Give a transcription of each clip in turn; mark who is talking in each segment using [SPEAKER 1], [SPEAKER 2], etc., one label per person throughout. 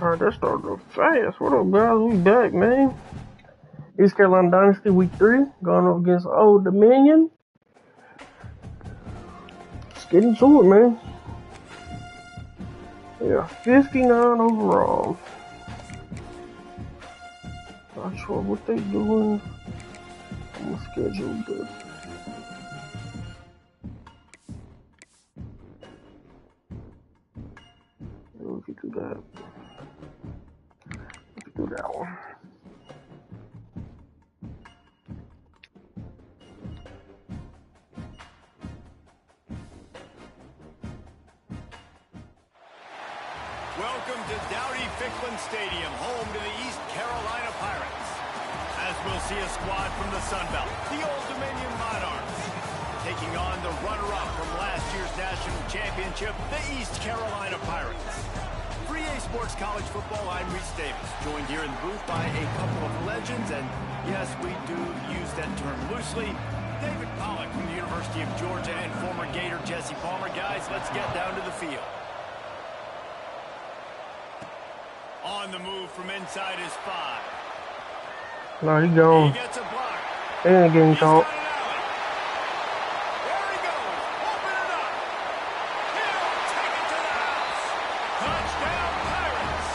[SPEAKER 1] Alright, that started real fast. What up, guys? We back, man. East Carolina Dynasty Week 3. Going up against Old Dominion. Let's get into it, man. Yeah, 59 overall. Not sure what they doing. I'm gonna schedule this. We can do that. We can do that one.
[SPEAKER 2] Welcome to Dowdy-Ficklen Stadium, home to the East Carolina Pirates. As we'll see a squad from the Sun Belt, the Old Dominion Monarchs, taking on the runner-up from last year's national championship, the East Carolina Pirates. For EA Sports College Football, I'm Reese Davis, joined here in the booth by a couple of legends, and yes, we do use that term loosely. David Pollack from the University of Georgia and former Gator Jesse Palmer. Guys, let's get down to the field. On the move from inside his 5.
[SPEAKER 1] No, he gone.
[SPEAKER 2] He gets a block.
[SPEAKER 1] He ain't getting caught.
[SPEAKER 2] There he goes. Open it up. He'll take it to the house. Touchdown, Pirates.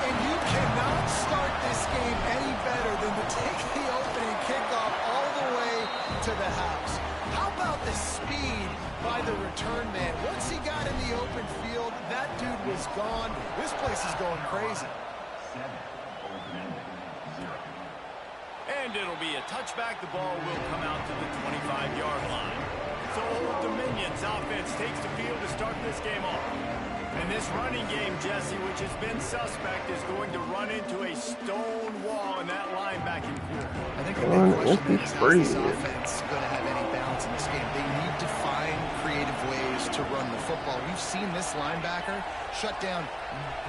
[SPEAKER 3] And you cannot start this game any better than to take the opening kickoff all the way to the house. How about the speed by the return man? Once he got in the open field, that dude was gone. This place is going crazy.
[SPEAKER 2] And it'll be a touchback. The ball will come out to the 25-yard line. So Old Dominion's offense takes the field to start this game off. And this running game, Jesse, which has been suspect, is going to run into a stone wall in that linebacking core.
[SPEAKER 3] I think the big question is, how is this offense going to have any balance in this game? They need to find creative ways to run the football. We've seen this linebacker shut down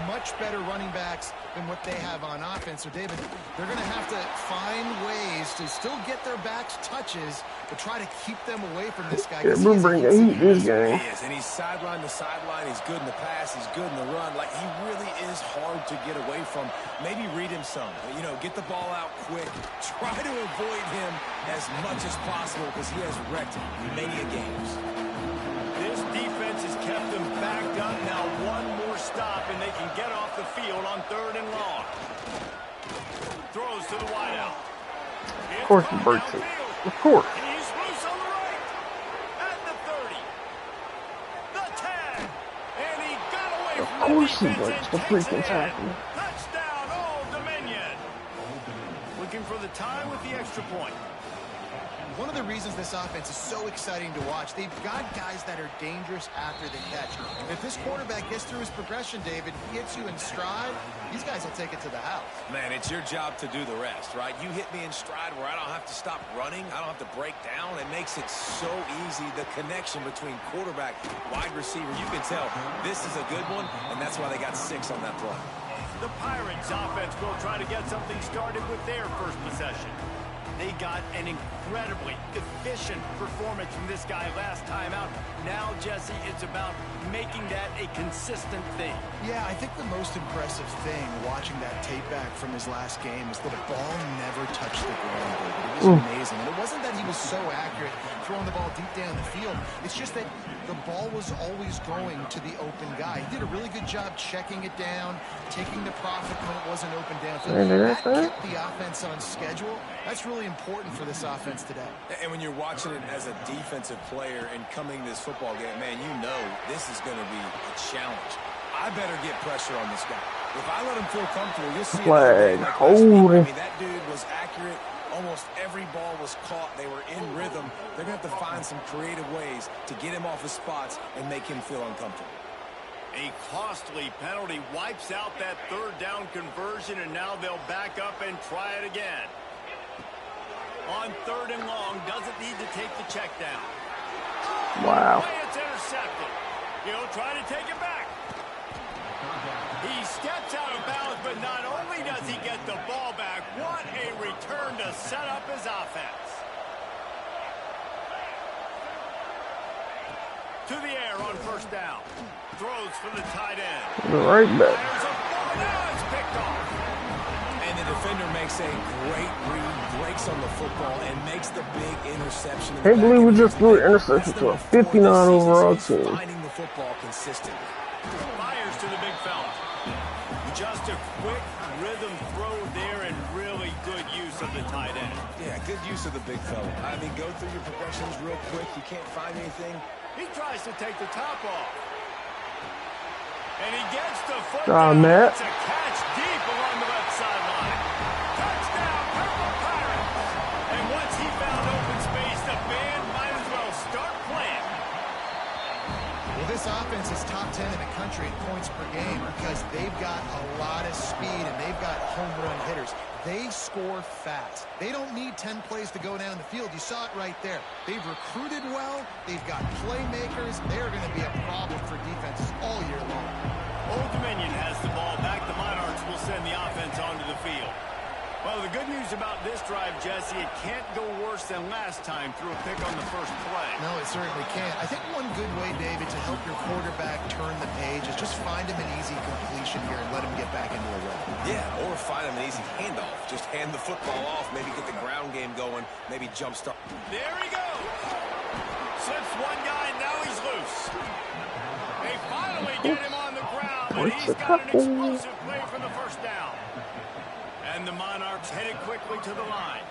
[SPEAKER 3] much better running backs than what they have on offense. So, David, they're going to have to find ways to still get their backs touches, but try to keep them away from this guy.
[SPEAKER 1] Yeah, we're bringing heat this game.
[SPEAKER 4] He is, and he's sideline to sideline. He's good in the pass. He's good in the run. Like, he really is hard to get away from. Maybe read him some. You know, get the ball out quick. Try to avoid him as much as possible because he has wrecked many games.
[SPEAKER 2] This defense has kept them backed up. Now one more stop, and they can get off the field on 3rd and long. Throws to the wideout.
[SPEAKER 1] Of course he breaks it. Of course.
[SPEAKER 2] He's loose on the right. At the 30. The 10. And he got away from the
[SPEAKER 1] Of course he
[SPEAKER 2] defense
[SPEAKER 1] breaks the
[SPEAKER 2] and
[SPEAKER 1] freaking
[SPEAKER 2] takes it in.
[SPEAKER 1] tackle.
[SPEAKER 2] Touchdown, Old Dominion. Looking for the tie with the extra point.
[SPEAKER 3] One of the reasons this offense is so exciting to watch, they've got guys that are dangerous after the catch. If this quarterback gets through his progression, David, he hits you in stride, these guys will take it to the house.
[SPEAKER 4] Man, it's your job to do the rest, right? You hit me in stride where I don't have to stop running. I don't have to break down. It makes it so easy. The connection between quarterback, wide receiver, you can tell this is a good one, and that's why they got 6 on that play.
[SPEAKER 2] The Pirates offense will try to get something started with their first possession. They got an incredibly efficient performance from this guy last time out. Now, Jesse, it's about making that a consistent thing.
[SPEAKER 3] Yeah, I think the most impressive thing watching that tape back from his last game is that the ball never touched the ground. It was amazing. And it wasn't that he was so accurate throwing the ball deep down the field. It's just that the ball was always going to the open guy. He did a really good job checking it down, taking the profit when it wasn't open downfield. That kept the offense on schedule. That's really important for this offense today.
[SPEAKER 4] And when you're watching it as a defensive player and coming to this football game, man, you know this is going to be a challenge. I better get pressure on this guy. If I let him feel comfortable, you'll see
[SPEAKER 1] flag.
[SPEAKER 4] I mean, that dude was accurate. Almost every ball was caught. They were in rhythm. They're going to have to find some creative ways to get him off his spots and make him feel uncomfortable.
[SPEAKER 2] A costly penalty wipes out that 3rd down conversion, and now they'll back up and try it again. On 3rd and long, doesn't need to take the check down.
[SPEAKER 1] Wow.
[SPEAKER 2] It's intercepted. He'll try to take it back. He steps out of bounds, but not only does he get the ball back, what a return to set up his offense. To the air on first down. Throws for the tight end.
[SPEAKER 1] The right back.
[SPEAKER 2] Now it's picked off.
[SPEAKER 4] And the defender makes a great read, breaks on the football, and makes the big interception.
[SPEAKER 1] Can't believe we just threw an interception to a 59 overall team.
[SPEAKER 4] Finding the football consistently.
[SPEAKER 2] Fires to the big fella. Just a quick rhythm throw there and really good use of the tight end.
[SPEAKER 4] Yeah, good use of the big fella. I mean, go through your progressions real quick. You can't find anything.
[SPEAKER 2] He tries to take the top off. And he gets the foot
[SPEAKER 1] down.
[SPEAKER 2] Matt. It's a catch deep along the left sideline. Touchdown, Purple Pirates. And once he found open space, the band might as well start playing.
[SPEAKER 3] Well, this offense is top 10 in the country in points per game because they've got a lot of speed and they've got home run hitters. They score fast. They don't need 10 plays to go down the field. You saw it right there. They've recruited well. They've got playmakers. They're going to be a problem for defenses all year long.
[SPEAKER 2] Old Dominion has the ball back. The Monarchs will send the offense onto the field. Well, the good news about this drive, Jesse, it can't go worse than last time through a pick on the first play.
[SPEAKER 3] No, it certainly can't. I think one good way, David, to help your quarterback turn the page is just find him an easy completion here and let him get back into a run.
[SPEAKER 4] Yeah, or find him an easy handoff. Just hand the football off, maybe get the ground game going, maybe jumpstart.
[SPEAKER 2] There he goes. Slips one guy, now he's loose. They finally get him on the ground, but he's got an explosive play for the first down. And the Monarchs headed quickly to the line.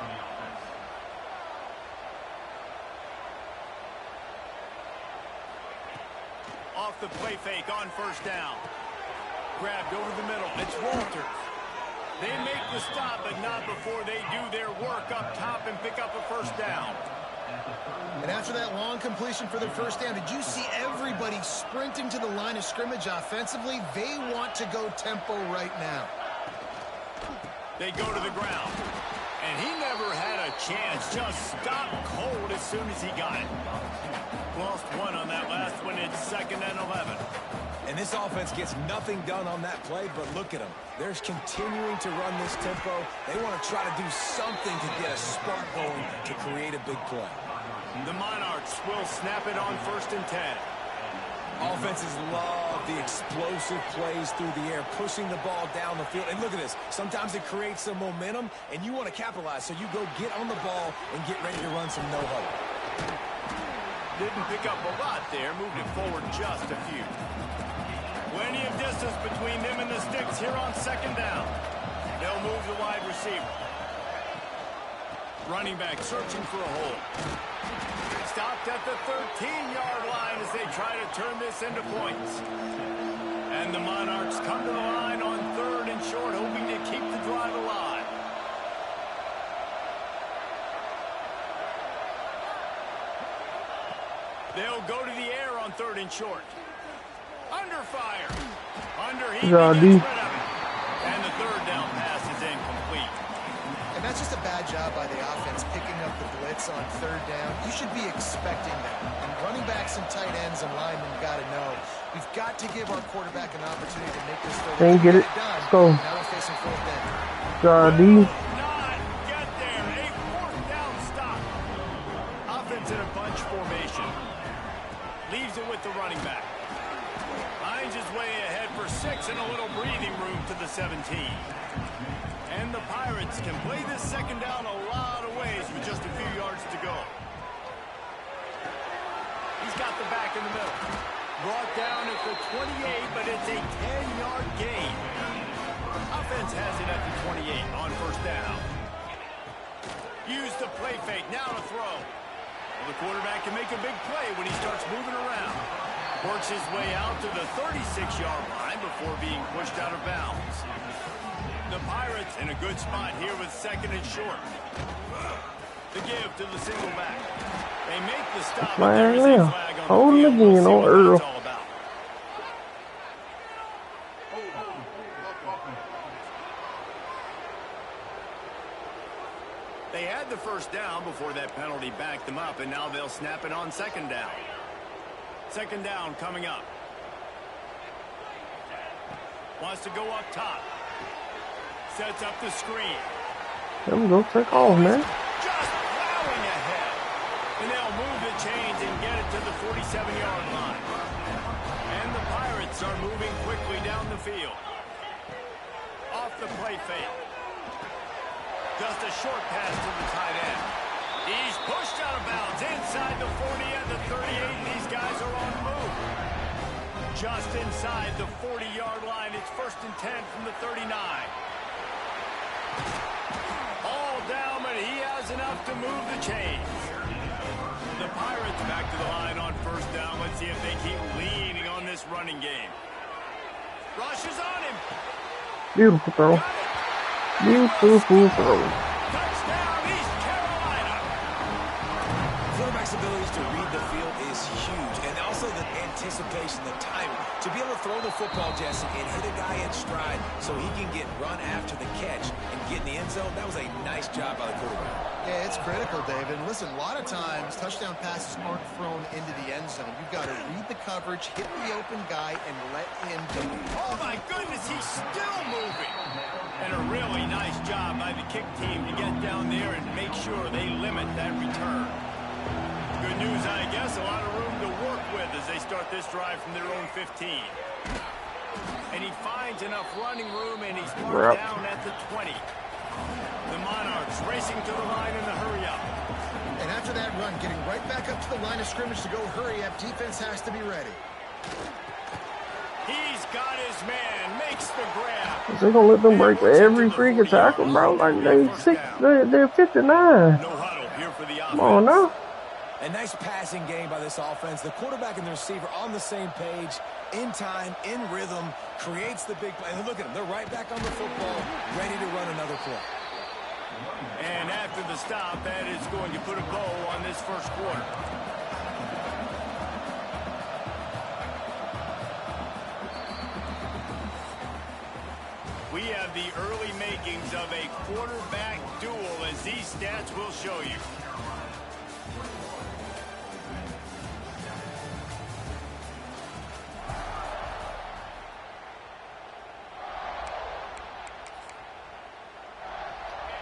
[SPEAKER 2] Off the play fake on first down. Grabbed over the middle. It's Walters. They make the stop, but not before they do their work up top and pick up a first down.
[SPEAKER 3] And after that long completion for their first down, did you see everybody sprinting to the line of scrimmage offensively? They want to go tempo right now.
[SPEAKER 2] They go to the ground. And he never had a chance. Just stopped cold as soon as he got it. Lost one on that last one. It's 2nd and 11.
[SPEAKER 4] And this offense gets nothing done on that play, but look at them. They're continuing to run this tempo. They want to try to do something to get a spark going to create a big play.
[SPEAKER 2] The Monarchs will snap it on 1st and 10.
[SPEAKER 4] Offenses love the explosive plays through the air, pushing the ball down the field. And look at this. Sometimes it creates some momentum, and you want to capitalize. So you go get on the ball and get ready to run some no-huddle.
[SPEAKER 2] Didn't pick up a lot there. Moved it forward just a few. Plenty of distance between them and the sticks here on 2nd down. They'll move the wide receiver. Running back searching for a hole. Stopped at the 13-yard line as they try to turn this into points. And the Monarchs come to the line on 3rd and short, hoping to keep the drive alive. They'll go to the air on 3rd and short. Under fire. Underheat. And the 3rd down pass is incomplete.
[SPEAKER 3] And that's just a bad job by the offense picking up the blitz on 3rd down. You should be expecting that. And running backs and tight ends and linemen got to know we've got to give our quarterback an opportunity to make this throw.
[SPEAKER 1] Can't get it. Let's go.
[SPEAKER 3] Now we're facing 4th down.
[SPEAKER 1] God,
[SPEAKER 2] Not get there. A 4th down stop. Offense in a bunch formation. Leaves it with the running back. Finds his way ahead for 6 and a little breathing room to the 17. And the Pirates can play this 2nd down a lot of ways with just a few yards to go. He's got the back in the middle. Brought down at the 28, but it's a 10-yard gain. Offense has it at the 28 on 1st down. Use the play fake, now to throw. Well, the quarterback can make a big play when he starts moving around. Works his way out to the 36-yard line before being pushed out of bounds. The Pirates in a good spot here with 2nd and short. The give to the single back. They make the stop. There is a flag on the field. We'll see what that's all about. They had the 1st down before that penalty backed them up, and now they'll snap it on 2nd down. 2nd down coming up. Wants to go up top. Sets up the screen.
[SPEAKER 1] There we go. Take off, man.
[SPEAKER 2] Just plowing ahead. And they'll move it the chains and get it to the 47-yard line. And the Pirates are moving quickly down the field. Off the play fake. Just a short pass to the tight end. He's pushed out of bounds inside the 40 and the 38. These guys are on the move. Just inside the 40-yard line. It's 1st and 10 from the 39. All down, but he has enough to move the chains. The Pirates back to the line on 1st down. Let's see if they keep leaning on this running game. Rush is on him.
[SPEAKER 1] Beautiful throw. Beautiful throw.
[SPEAKER 2] Touchdown, East Carolina.
[SPEAKER 4] Quarterback's abilities to read the field is huge, and also the anticipation, the timing. To be able to throw the football, Jesse, and hit a guy in stride so he can get run after the catch and get in the end zone, that was a nice job by the quarterback.
[SPEAKER 3] Yeah, it's critical, David. Listen, a lot of times, touchdown passes aren't thrown into the end zone. You've got to read the coverage, hit the open guy, and let him go.
[SPEAKER 2] Oh, my goodness, he's still moving. And a really nice job by the kick team to get down there and make sure they limit that return. Good news, I guess, a lot of room to work with as they start this drive from their own 15. And he finds enough running room, and he's marked down at the 20. The Monarchs racing to the line in the hurry-up.
[SPEAKER 3] And after that run, getting right back up to the line of scrimmage to go hurry-up, defense has to be ready.
[SPEAKER 2] He's got his man, makes the grab.
[SPEAKER 1] They're gonna let them break every freaking tackle, bro. Like they're 59.
[SPEAKER 2] No huddle here for the offense.
[SPEAKER 1] Come on now.
[SPEAKER 4] A nice passing game by this offense. The quarterback and the receiver on the same page, in time, in rhythm, creates the big play. And look at them. They're right back on the football, ready to run another play.
[SPEAKER 2] And after the stop, that is going to put a bow on this first quarter. We have the early makings of a quarterback duel, as these stats will show you.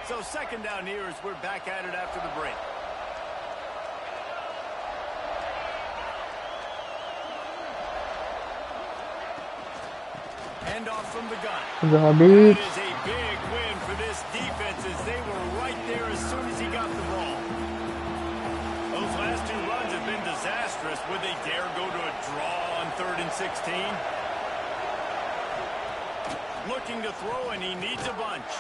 [SPEAKER 2] So 2nd down here as we're back at it after the break. Hand off from the gun. That is a big win for this defense as they were right there as soon as he got the ball. Those last 2 runs have been disastrous. Would they dare go to a draw on 3rd and 16? Looking to throw, and he needs a bunch.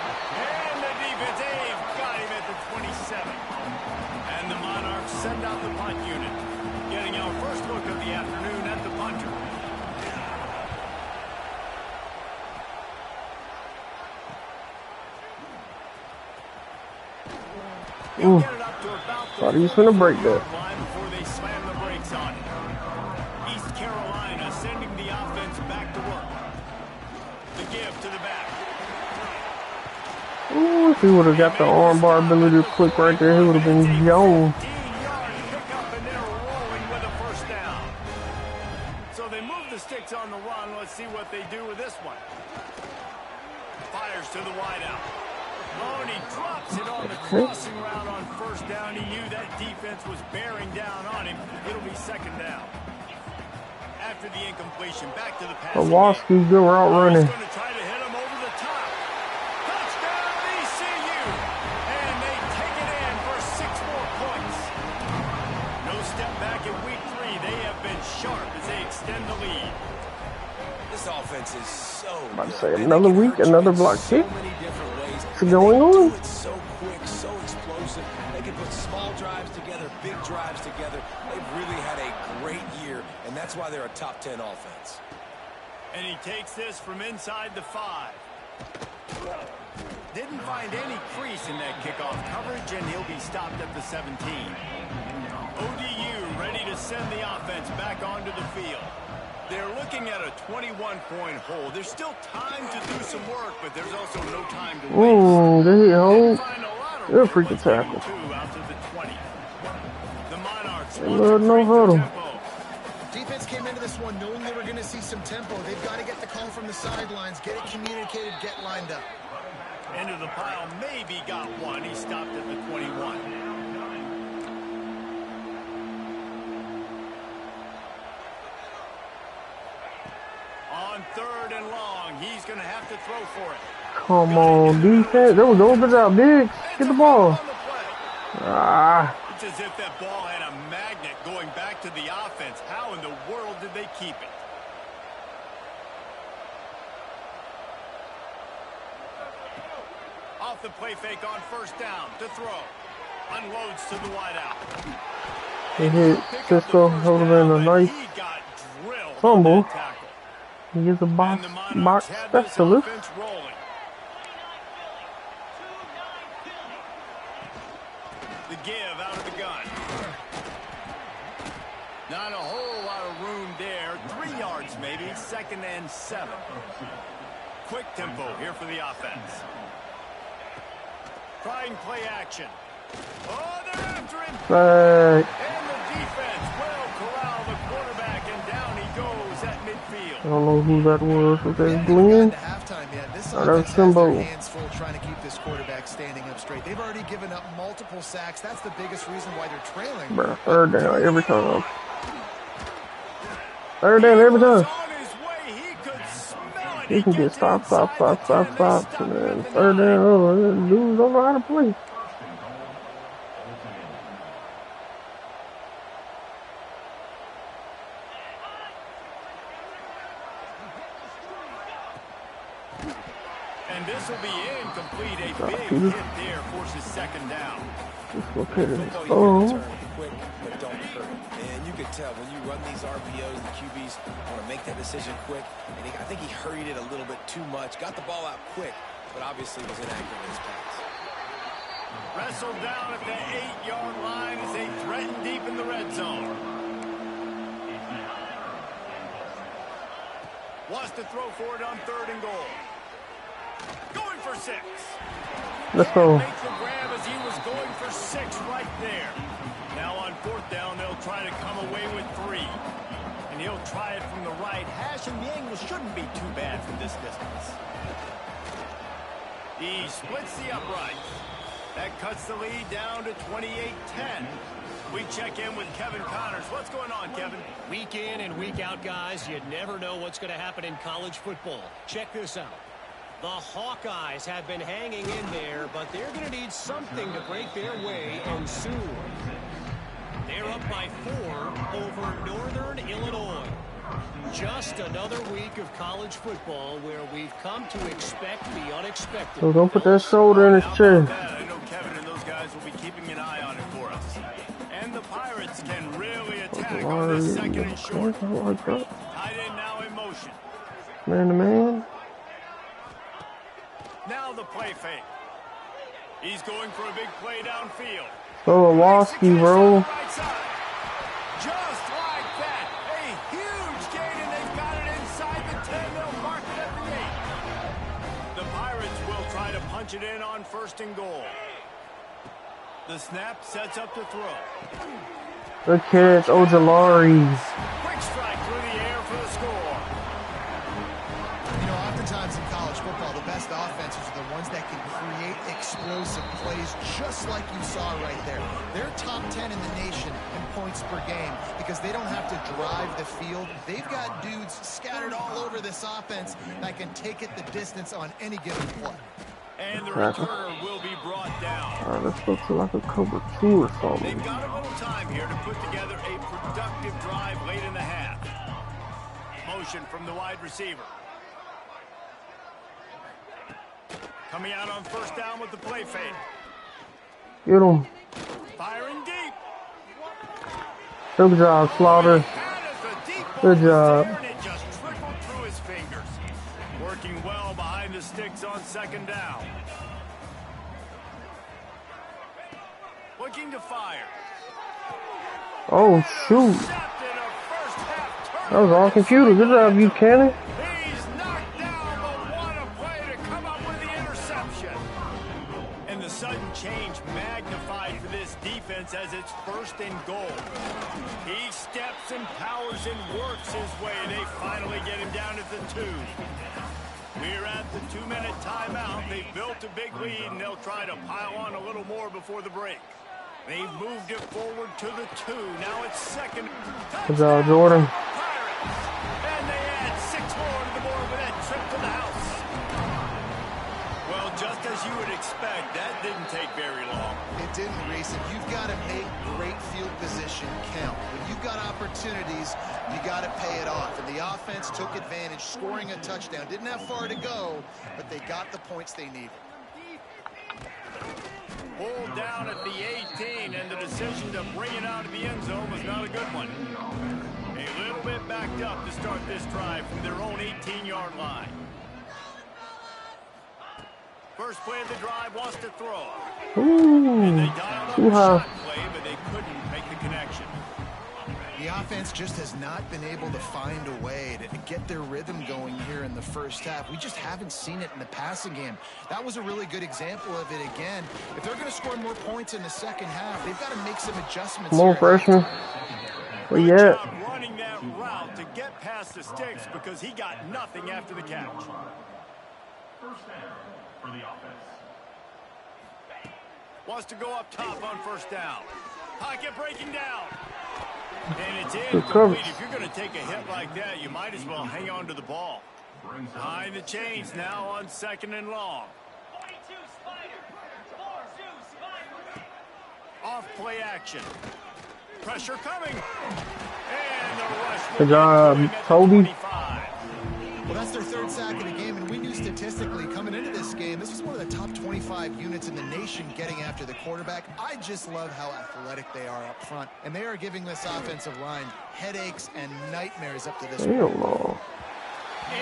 [SPEAKER 2] And the defense, they've got him at the 27. And the Monarchs send out the punt unit. Getting our first look of the afternoon at the punter.
[SPEAKER 1] Ooh. Thought he was going to break that.
[SPEAKER 2] Before they slam the brakes on it. East Carolina sending the offense back to work. The give to the back.
[SPEAKER 1] Ooh, if he would have got the armbar ability to click right there, he would have been gone.
[SPEAKER 2] 15-yard pickup, and they're rolling with a 1st down. So they move the sticks on the run. Let's see what they do with this one. Fires to the wideout. Oh, and he drops it on the crossing route on 1st down. He knew that defense was bearing down on him. It'll be 2nd down. After the incompletion, back to the pass.
[SPEAKER 1] Kowalski's good route running.
[SPEAKER 2] He's going to try to hit him over the top. Touchdown, ECU! And they take it in for 6 more points. No step back in week 3. They have been sharp as they extend the lead.
[SPEAKER 4] This offense is so
[SPEAKER 1] I'm about to
[SPEAKER 4] good.
[SPEAKER 1] say another week, another block kick. What's going on?
[SPEAKER 4] It's so quick, so explosive. They can put small drives together, big drives together. They've really had a great year, and that's why they're a top 10 offense.
[SPEAKER 2] And he takes this from inside the 5. Didn't find any crease in that kickoff coverage, and he'll be stopped at the 17. ODU ready to send the offense back onto the field. They're looking at a 21-point hole. There's still time to do some work, but there's also no time to waste.
[SPEAKER 1] Ooh, there he hold.
[SPEAKER 2] They're
[SPEAKER 1] a freaking tackle.
[SPEAKER 2] Out to the 20. The Monarchs
[SPEAKER 1] no huddle.
[SPEAKER 3] Defense came into this one knowing they were going to see some tempo. They've got to get the call from the sidelines, get it communicated, get lined up.
[SPEAKER 2] Into the pile, maybe got one. He stopped at the 21. 3rd and long. He's going to have to throw for it.
[SPEAKER 1] Come on, defense. There we go. Good job, Diggs. Get the ball. Ah.
[SPEAKER 2] It's as if that ball had a magnet going back to the offense. How in the world did they keep it? Off the play fake on 1st down to throw. Unloads to the wideout.
[SPEAKER 1] He hit Cisco. That would have been a nice fumble. He is a box specialist.
[SPEAKER 2] The give out of the gun. Not a whole lot of room there. 3 yards maybe. 2nd and 7. Quick tempo here for the offense. Trying play action. Oh, they're after him.
[SPEAKER 1] Right.
[SPEAKER 2] And the defense will corral the quarterback, and down he goes at midfield.
[SPEAKER 1] I don't know who that was. Was that Glenn? Oh, that was Simbo.
[SPEAKER 3] Hands full trying to keep this quarterback standing up straight. They've already given up multiple sacks. That's the biggest reason why they're trailing.
[SPEAKER 1] Bro, 3rd down every time. 3rd down every time. He can get stop, and then 3rd down. Oh, dudes don't know how to play.
[SPEAKER 2] And this will be incomplete. A big hit there forces 2nd down.
[SPEAKER 1] Oh.
[SPEAKER 4] Quick, but don't hurt. And you can tell when you run these RPOs, the QBs want to make that decision quick. And I think he hurried it a little bit too much. Got the ball out quick, but obviously was inaccurate in his pass.
[SPEAKER 2] Wrestled down at the 8-yard line as they threaten deep in the red zone. Wants to throw for it on 3rd and goal. Going for 6.
[SPEAKER 1] Let's go.
[SPEAKER 2] Make the grab as he was going for 6 right there. Now on 4th down, they'll try to come away with 3. And he'll try it from the right hash, and the angle shouldn't be too bad from this distance. He splits the uprights. That cuts the lead down to 28-10. We check in with Kevin Connors. What's going on, Kevin?
[SPEAKER 5] Week in and week out, guys. You never know what's going to happen in college football. Check this out. The Hawkeyes have been hanging in there, but they're going to need something to break their way, and soon. They're up by 4 over Northern Illinois. Just another week of college football where we've come to expect the unexpected.
[SPEAKER 1] So don't put that shoulder in his chest.
[SPEAKER 2] I know Kevin and those guys will be keeping an eye on it for us. And the Pirates can really attack on this 2nd and short. Tight end now in motion.
[SPEAKER 1] Man to man.
[SPEAKER 2] Now the play fake. He's going for a big play downfield.
[SPEAKER 1] Oh, Waski, bro.
[SPEAKER 2] Just like that. A huge gain, and they've got it inside the 10. They'll mark it at the 8. The Pirates will try to punch it in on 1st and goal. The snap sets up to throw.
[SPEAKER 1] Good catch, Ojolari.
[SPEAKER 2] Quick strike through the air for the score.
[SPEAKER 3] You know, oftentimes in college football, the best offenses are the ones that can create explosive plays just like you saw right there. They're top 10 in the nation in points per game because they don't have to drive the field. They've got dudes scattered all over this offense that can take it the distance on any given play.
[SPEAKER 2] And the returner will be brought down.
[SPEAKER 1] This looks like a cover 2 or something.
[SPEAKER 2] They've got a little time here to put together a productive drive late in the half. Motion from the wide receiver. Coming out on 1st down with the play fake.
[SPEAKER 1] Get him.
[SPEAKER 2] Firing deep.
[SPEAKER 1] Good job, Slaughter. Good job.
[SPEAKER 2] And it just trickled through his fingers. Working well behind the sticks on 2nd down. Looking to fire.
[SPEAKER 1] Oh, shoot. That was all computer. Good job, Buchanan.
[SPEAKER 2] He's knocked down, but what a play to come up with the interception. And the sudden change magnified for this defense as it's 1st and goal. He steps and powers and works his way. They finally get him down at the 2. We're at the 2-minute timeout. They've built a big lead, and they'll try to pile on a little more before the break. They've moved it forward to the 2. Now it's 2nd.
[SPEAKER 1] Good job, Jordan.
[SPEAKER 2] Pirates. And they add 6 more to the board for the house. Well, just as you would expect, that didn't take very long.
[SPEAKER 3] It didn't, Reese. And you've got to make great field position count. When you've got opportunities, you got to pay it off. And the offense took advantage, scoring a touchdown. Didn't have far to go, but they got the points they needed.
[SPEAKER 2] Pulled down at the 18, and the decision to bring it out of the end zone was not a good one. A little bit backed up to start this drive from their own 18-yard line. First play of the drive wants to throw. And they dialed up a shot play, but they couldn't make the connection.
[SPEAKER 3] The offense just has not been able to find a way to get their rhythm going here in the first half. We just haven't seen it in the passing game. That was a really good example of it again. If they're going to score more points in the second half, they've got to make some adjustments.
[SPEAKER 1] More freshman. Well, yeah.
[SPEAKER 2] Running that route to get past the sticks because he got nothing after the catch.
[SPEAKER 6] First down for the offense.
[SPEAKER 2] Wants to go up top on first down. Pocket breaking down. And it's incomplete. If you're going to take a hit like that, you might as well hang on to the ball. Behind the chains now on 2nd and long. Off play action. Pressure coming. And the rush.
[SPEAKER 1] Good job, Toby.
[SPEAKER 3] Well, that's their 3rd sack of the game, and we knew statistically coming into this game, this was one of the top 25 units in the nation getting after the quarterback. I just love how athletic they are up front, and they are giving this offensive line headaches and nightmares up to this point.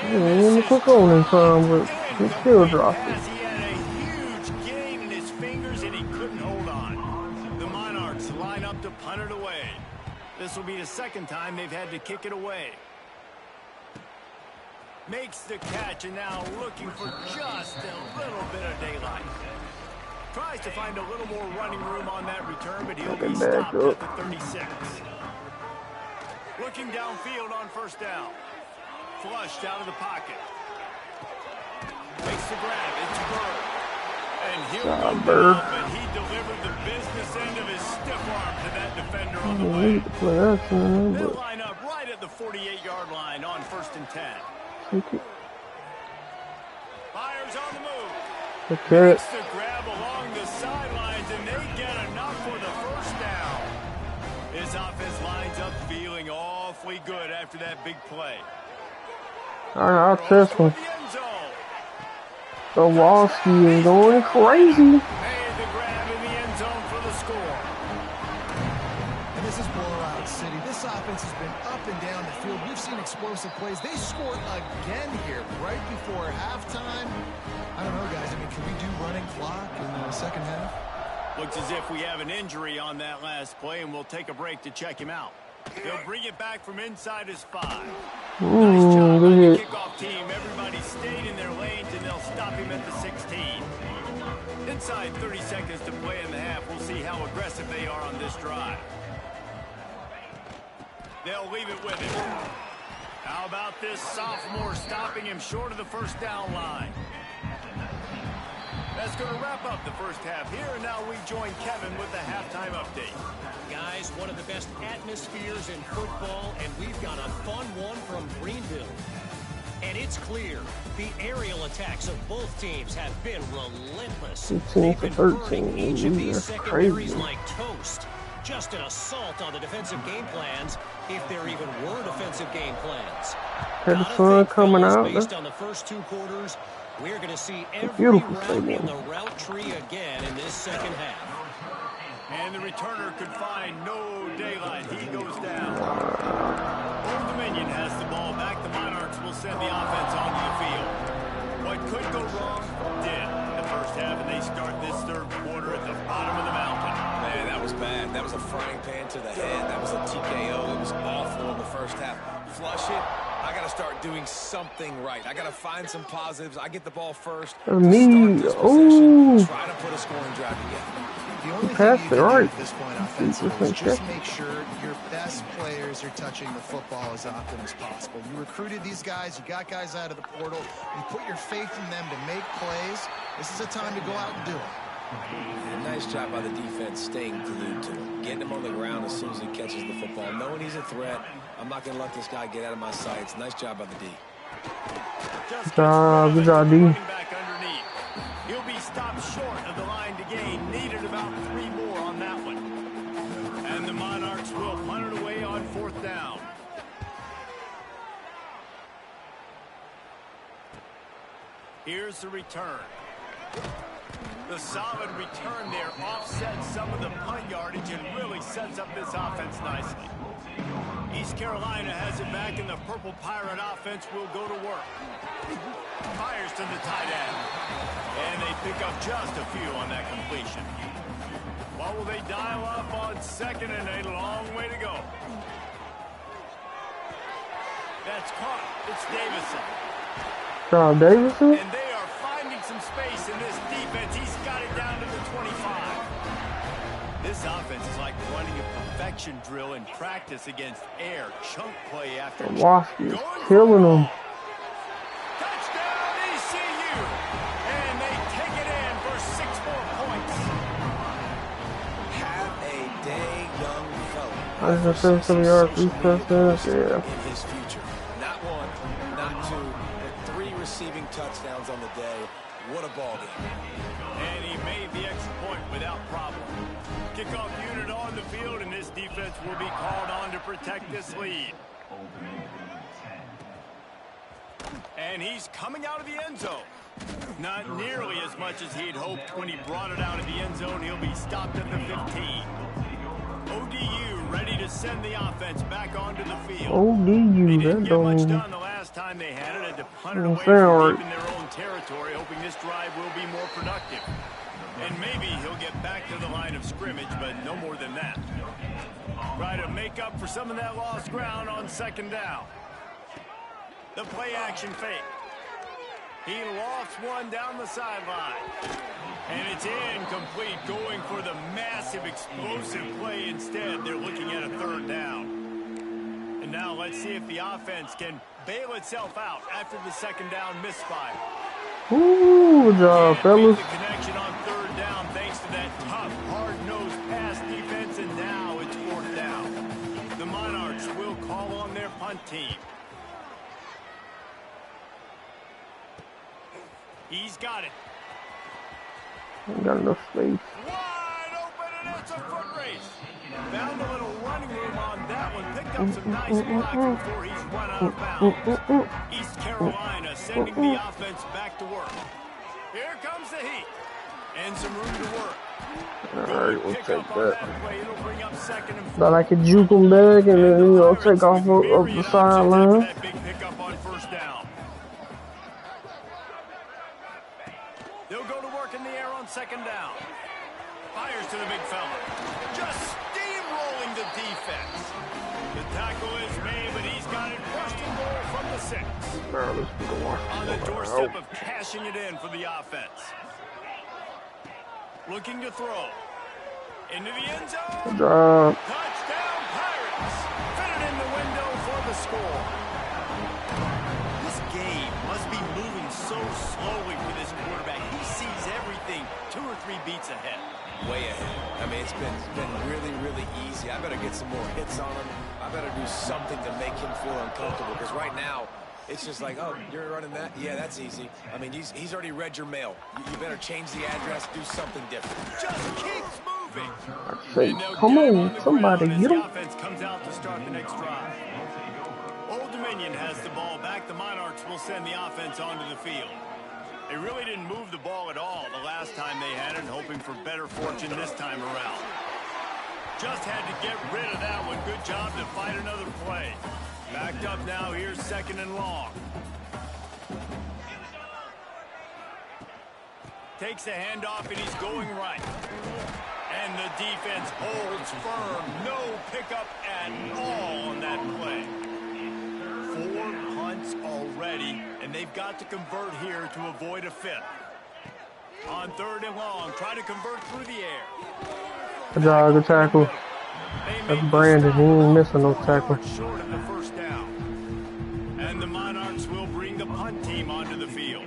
[SPEAKER 1] He took on in time, but he still dropped it.
[SPEAKER 2] He had a huge gain in his fingers, and he couldn't hold on. The Monarchs line up to punt it away. This will be the 2nd time they've had to kick it away. Makes the catch, and now looking for just a little bit of daylight. Tries to find a little more running room on that return, but he'll be stopped at the 36. Looking downfield on first down. Flushed out of the pocket. Makes the grab. It's Bird. And he'll go up, and he delivered the business end of his stiff arm to that defender on the way. They'll line up right at the 48-yard line on 1st and 10. Fires on the move. Makes the grab along the sidelines, and they get enough for the first down. His offense lines up feeling awfully good after that big play.
[SPEAKER 1] All right, I'll test him. So Walski is going crazy.
[SPEAKER 2] Made the grab in the end zone for the score.
[SPEAKER 3] And this is blowout city. This offense has been up and down the field. We've seen explosive plays. They scored again here right before halftime. I don't know, guys. I mean, can we do running clock in the second half?
[SPEAKER 2] Looks as if we have an injury on that last play, and we'll take a break to check him out. They'll bring it back from inside his 5. Nice job by the kickoff team. Everybody stayed in their lanes, and they'll stop him at the 16. Inside 30 seconds to play in the half. We'll see how aggressive they are on this drive. They'll leave it with him. How about this sophomore stopping him short of the first down line? That's going to wrap up the first half here, and now we join Kevin with the halftime update.
[SPEAKER 5] Guys, one of the best atmospheres in football, and we've got a fun one from Greenville. And it's clear, the aerial attacks of both teams have been relentless. They've been burning each of these secondaries like toast. Just an assault on the defensive game plans, if there even were defensive game plans.
[SPEAKER 1] Had the sun coming out.
[SPEAKER 5] Based on the first 2 quarters, we're going to see every route in the route tree again in this second half.
[SPEAKER 2] And the returner could find no daylight. He goes down. Old Dominion has the ball back. The Monarchs will send the offense onto the field. What could go wrong did in the first half, and they start this 3rd quarter at the bottom of the mountain.
[SPEAKER 4] Man, that was bad. That was a frying pan to the head. That was a TKO. It was awful in the first half. Flush it. I got to start doing something right. I got to find some positives. I get the ball first.
[SPEAKER 1] Me.
[SPEAKER 4] Oh. Try to put a scoring drive together.
[SPEAKER 3] The only thing you can do at this point offensively is just make sure your best players are touching the football as often as possible. You recruited these guys. You got guys out of the portal. You put your faith in them to make plays. This is a time to go out and do it.
[SPEAKER 4] And nice job by the defense staying glued to him. Getting him on the ground as soon as he catches the football. Knowing he's a threat. I'm not going to let this guy get out of my sights. Nice job by the D.
[SPEAKER 2] Just
[SPEAKER 1] Good job, D.
[SPEAKER 2] back underneath. He'll be stopped short of the line to gain. Needed about 3 more on that one. And the Monarchs will punt it away on 4th down. Here's the return. The solid return there offsets some of the punt yardage and really sets up this offense nicely. East Carolina has it back, and the Purple Pirate offense will go to work. Fires to the tight end. And they pick up just a few on that completion. What will they dial up on 2nd and a long way to go? That's caught. It's Davison.
[SPEAKER 1] Davison?
[SPEAKER 2] And they are finding some space in this defense. He's got it down to the 25. This offense is like running a perfection drill in practice against air. Chunk play after
[SPEAKER 1] Waski is killing them.
[SPEAKER 2] Touchdown ECU. And they take it in for 6 more points.
[SPEAKER 4] Have a day, young fella.
[SPEAKER 1] 177 yards, 3 touchdowns, yeah.
[SPEAKER 4] In his future. Not 1, not 2, but 3 receiving touchdowns on the day. What a ball game.
[SPEAKER 2] And he made the extra point without problem. Kickoff unit on the field, and this defense will be called on to protect this lead. And he's coming out of the end zone. Not nearly as much as he'd hoped when he brought it out of the end zone. He'll be stopped at the 15. ODU ready to send the offense back onto the field.
[SPEAKER 1] ODU, that
[SPEAKER 2] Get much
[SPEAKER 1] don't...
[SPEAKER 2] done the last time they had it. Had to punt it away
[SPEAKER 1] sound
[SPEAKER 2] from deep in their own territory, hoping this drive will be more productive. And maybe he'll get back to the line of scrimmage, but no more than that. Try to make up for some of that lost ground on 2nd down. The play action fake. He lofts one down the sideline. And it's incomplete, going for the massive explosive play instead. They're looking at a 3rd down. And now let's see if the offense can bail itself out after the 2nd down misfire.
[SPEAKER 1] Ooh, good job, fellas.
[SPEAKER 2] The connection on 3rd down thanks to that tough, hard-nosed pass defense, and now it's 4th down. The Monarchs will call on their punt team. He's got it.
[SPEAKER 1] Ain't got enough space.
[SPEAKER 2] Wide open, and it's a foot race. Found a little running room on that one. Picked up some nice blocks before he's run out of bounds. East Carolina sending the offense back to work. Here comes the heat. And some room to work.
[SPEAKER 1] Alright, we'll take that.
[SPEAKER 2] It'll bring up 2nd and 4.
[SPEAKER 1] Thought I could juke them back and then, take off of the sideline.
[SPEAKER 2] That big pickup on 1st down. They'll go to work in the air on 2nd down. Fires to the big fella. Just steamrolling the defense. The tackle is made, but he's got it 1st and goal from the 6. On the doorstep of cashing it in for the offense. Looking to throw. Into the end zone.
[SPEAKER 1] Good job.
[SPEAKER 2] Touchdown Pirates. Fitted in the window for the score. This game must be moving so slowly for this quarterback. He sees everything 2 or 3 beats ahead.
[SPEAKER 4] Way ahead. I mean, it's been really, really easy. I better get some more hits on him. I better do something to make him feel uncomfortable, because right now, it's just like, oh, you're running that? Yeah, that's easy. I mean, he's already read your mail. You better change the address, do something different.
[SPEAKER 2] Just keeps moving.
[SPEAKER 1] Say, come on, somebody get him.
[SPEAKER 2] The offense comes out to start the next drive. Old Dominion has the ball back. The Monarchs will send the offense onto the field. They really didn't move the ball at all the last time they had it, hoping for better fortune this time around. Just had to get rid of that one. Good job to fight another play. Backed up now. Here's 2nd and long. Takes a handoff, and he's going right. And the defense holds firm. No pickup at all on that play. 4 punts already, and they've got to convert here to avoid a 5th. On 3rd and long, try to convert through the air.
[SPEAKER 1] Good job, good tackle. That's Brandon. He ain't missing no tackle.
[SPEAKER 2] Short of the 1st down. And the Monarchs will bring the punt team onto the field.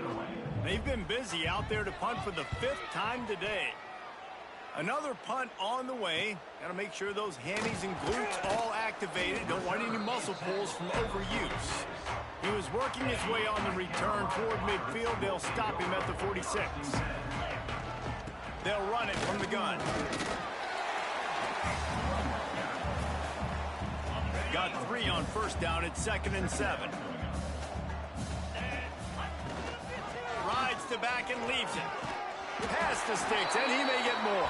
[SPEAKER 2] They've been busy out there to punt for the 5th time today. Another punt on the way. Got to make sure those hammies and glutes all activated. Don't want any muscle pulls from overuse. He was working his way on the return toward midfield. They'll stop him at the 46. They'll run it from the gun. Got 3 on first down at 2nd and 7. Rides the back and leaves it. Past the sticks, and he may get more.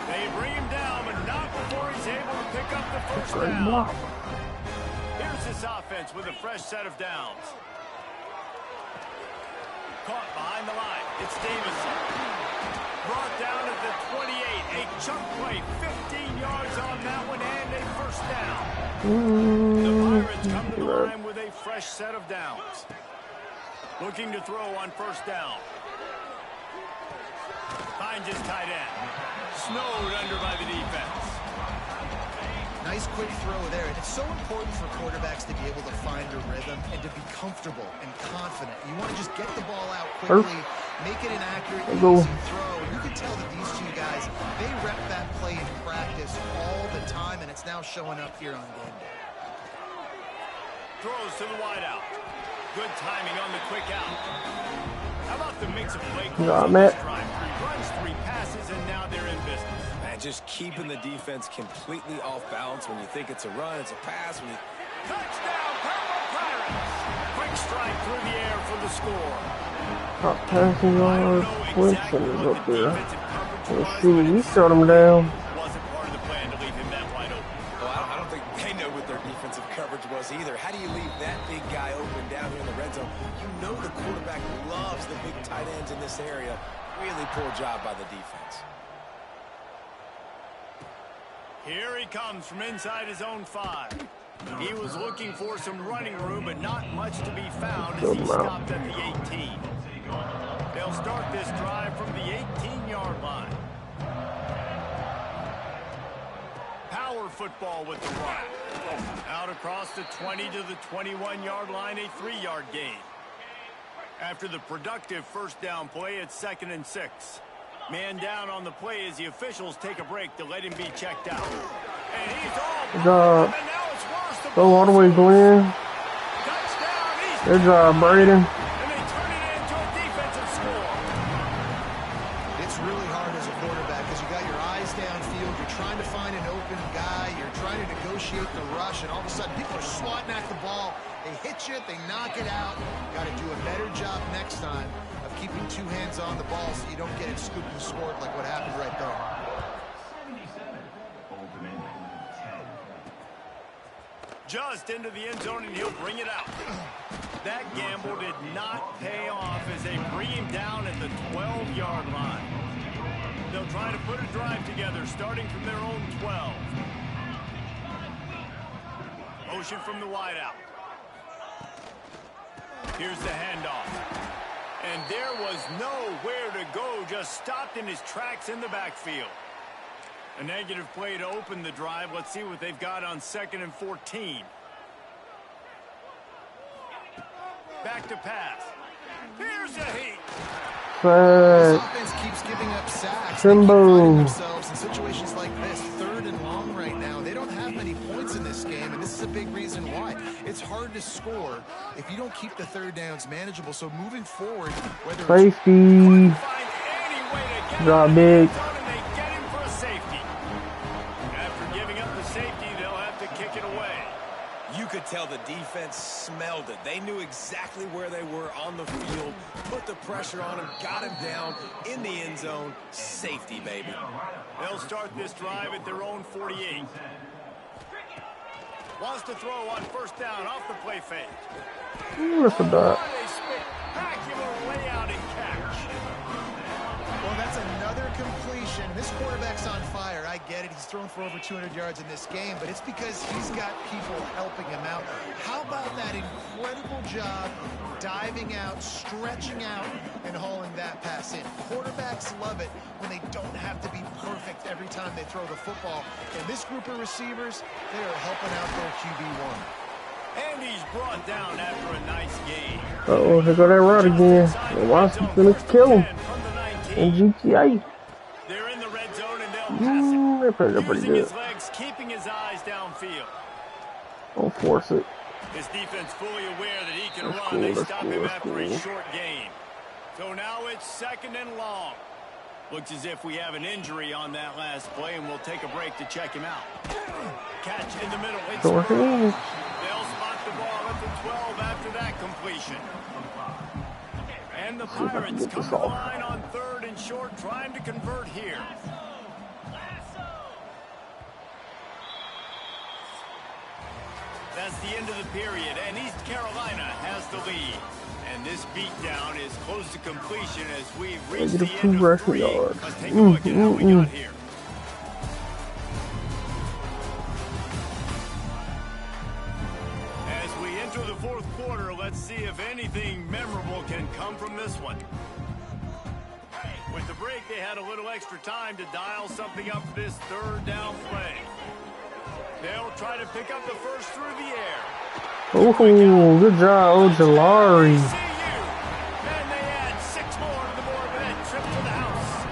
[SPEAKER 2] They bring him down, but not before he's able to pick up the first down. Here's this offense with a fresh set of downs. Caught behind the line. It's Davison. Brought down at the 28. A chunk play, 15 yards on that one, and a first down. The Pirates come to the line with a fresh set of downs. Looking to throw on first down. Finds his tight end. Snowed under by the defense.
[SPEAKER 3] Nice quick throw there. And it's so important for quarterbacks to be able to find a rhythm and to be comfortable and confident. You want to just get the ball out quickly, make it an accurate, easy throw. And you can tell that these two guys, they rep that play in practice all the time, and it's now showing up here on game day.
[SPEAKER 2] Throws to the wideout. Good timing on the quick out. How about the mix of play calls on this drive? 3 runs, 3 passes, and now they're in business.
[SPEAKER 4] Man, just keeping the defense completely off balance. When you think it's a run, it's a pass. When you...
[SPEAKER 2] Touchdown, Pirates! Quick strike through the air for the score.
[SPEAKER 1] Top passing yard, Winston is up there. Let's see, he shut him down.
[SPEAKER 2] Wasn't part of the plan to leave him that wide open.
[SPEAKER 4] Well, I don't think they know what their defensive coverage was either. How do you leave that big guy open down here in the red zone? You know the quarterback loves the big tight ends in this area. Really poor job by the defense.
[SPEAKER 2] Here he comes from inside his own 5. He was looking for some running room, but not much to be found as he stopped at the 18. They'll start this drive from the 18-yard line. Power football with the run. Out across the 20 to the 21-yard line, a 3-yard gain. After the productive first down play, it's 2nd and 6. Man down on the play as the officials take a break to let him be checked out. And he's all and now it's worse.
[SPEAKER 1] Go all the way, Glenn.
[SPEAKER 2] Touchdown,
[SPEAKER 1] Good job, Braden.
[SPEAKER 2] and they turn it into a defensive score.
[SPEAKER 3] It's really hard as a quarterback because you got your eyes downfield. You're trying to find an open guy. You're trying to negotiate the rush, and all of a sudden people are swatting at the ball. They hit you, they knock it out. Got to do a better job next time of keeping 2 hands on the ball so you don't get it scooped and scored like what happened right there.
[SPEAKER 6] 77, ultimate 10.
[SPEAKER 2] Just into the end zone, and he'll bring it out. That gamble did not pay off as they bring him down at the 12-yard line. They'll try to put a drive together, starting from their own 12. Motion from the wideout. Here's the handoff. And there was nowhere to go, just stopped in his tracks in the backfield. A negative play to open the drive. Let's see what they've got on 2nd and 14. Back to pass. Here's a heat.
[SPEAKER 3] This offense keeps giving up sacks. They keep finding themselves in situations like this, 3rd and long right now. They don't have many points in this game, and this is a big reason why. It's hard to score if you don't keep the 3rd downs manageable. So moving forward, whether
[SPEAKER 1] Safety. Drop big.
[SPEAKER 2] And they get him for a safety. After giving up the safety, they'll have to kick it away.
[SPEAKER 4] You could tell the defense smelled it. They knew exactly where they were on the field, put the pressure on him, got him down in the end zone. Safety, baby.
[SPEAKER 2] They'll start this drive at their own 48. Wants to throw on first down off the play fake.
[SPEAKER 1] Look at that.
[SPEAKER 2] What a spectacular layout and catch.
[SPEAKER 3] Well, that's another completion. This quarterback's on fire. I get it. He's thrown for over 200 yards in this game, but it's because he's got people helping him out. How about that incredible job diving out, stretching out, and hauling that pass in? Quarterbacks love it when they don't have to be perfect every time they throw the football. And this group of receivers, they are helping out their QB1.
[SPEAKER 2] And he's brought down after a nice game.
[SPEAKER 1] Uh-oh, here go that run again. And Washington's gonna kill him in GTA.
[SPEAKER 2] They're in the red red zone and they'll pass it.
[SPEAKER 1] They're pretty
[SPEAKER 2] Using
[SPEAKER 1] good.
[SPEAKER 2] his legs, keeping his eyes downfield.
[SPEAKER 1] Don't force it.
[SPEAKER 2] His defense fully aware that he can
[SPEAKER 1] That's
[SPEAKER 2] run.
[SPEAKER 1] cool,
[SPEAKER 2] They
[SPEAKER 1] that's
[SPEAKER 2] stop
[SPEAKER 1] cool,
[SPEAKER 2] him
[SPEAKER 1] that's
[SPEAKER 2] after a
[SPEAKER 1] cool.
[SPEAKER 2] short gain. So now it's 2nd and long. Looks as if we have an injury on that last play, and we'll take a break to check him out. Catch in the middle. It's
[SPEAKER 1] Sure
[SPEAKER 2] Burrow.
[SPEAKER 1] thing.
[SPEAKER 2] They'll spot the ball at the 12 after that completion. And the
[SPEAKER 1] See if I can
[SPEAKER 2] Pirates
[SPEAKER 1] get
[SPEAKER 2] come
[SPEAKER 1] this
[SPEAKER 2] to the
[SPEAKER 1] off.
[SPEAKER 2] line on 3rd and short, trying to convert here. That's the end of the period, and East Carolina has the lead. And this beatdown is close to completion as we've reached the
[SPEAKER 1] Negative 2
[SPEAKER 2] end of
[SPEAKER 1] rushing
[SPEAKER 2] 3.
[SPEAKER 1] yards.
[SPEAKER 2] Let's take a look at how we got here. As we enter the 4th quarter, let's see if anything memorable can come from this one. With the break, they had a little extra time to dial something up for this 3rd down play. They'll try to pick up the first through the air.
[SPEAKER 1] Oh, good job, Ojolari.
[SPEAKER 2] And they add 6 more to the board with that trip to the house.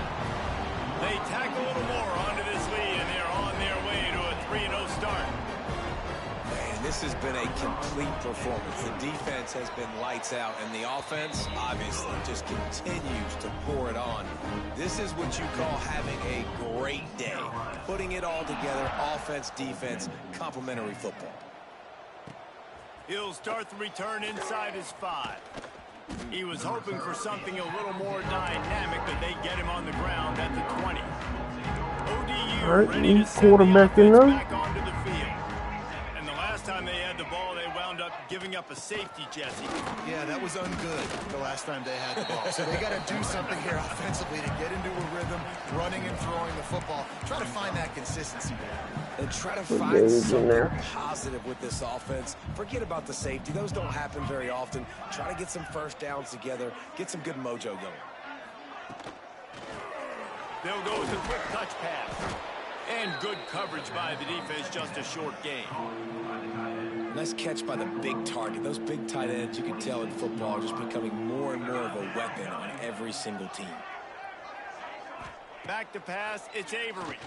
[SPEAKER 2] They tack a little more onto this lead, and they're on their way to a 3-0 start.
[SPEAKER 4] Man, this has been a complete performance. The defense has been lights out, and the offense, obviously, just continues to pour it on. This is what you call having a great day. Putting it all together, offense, defense, complementary football.
[SPEAKER 2] He'll start the return inside his 5. He was hoping for something a little more dynamic, but they get him on the ground at the 20. ODU
[SPEAKER 1] All right,
[SPEAKER 2] ready to send
[SPEAKER 1] quarterback
[SPEAKER 2] the
[SPEAKER 1] in
[SPEAKER 2] offense
[SPEAKER 1] there.
[SPEAKER 2] back onto the field. And the last time they had the ball, they wound up giving up a safety, Jesse.
[SPEAKER 3] Yeah, that was ungood the last time they had the ball. So they got to do something here offensively to get into a rhythm, running and throwing the football. Try to find that consistency there.
[SPEAKER 4] And try to
[SPEAKER 1] Good
[SPEAKER 4] find
[SPEAKER 1] gauge in
[SPEAKER 4] something
[SPEAKER 1] there.
[SPEAKER 4] positive with this offense. Forget about the safety. Those don't happen very often. Try to get some first downs together. Get some good mojo going.
[SPEAKER 2] They'll go with a quick touch pass. And good coverage by the defense, just a short gain.
[SPEAKER 4] Nice catch by the big target. Those big tight ends, you can tell in football, are just becoming more and more of a weapon on every single team.
[SPEAKER 2] Back to pass, it's Avery.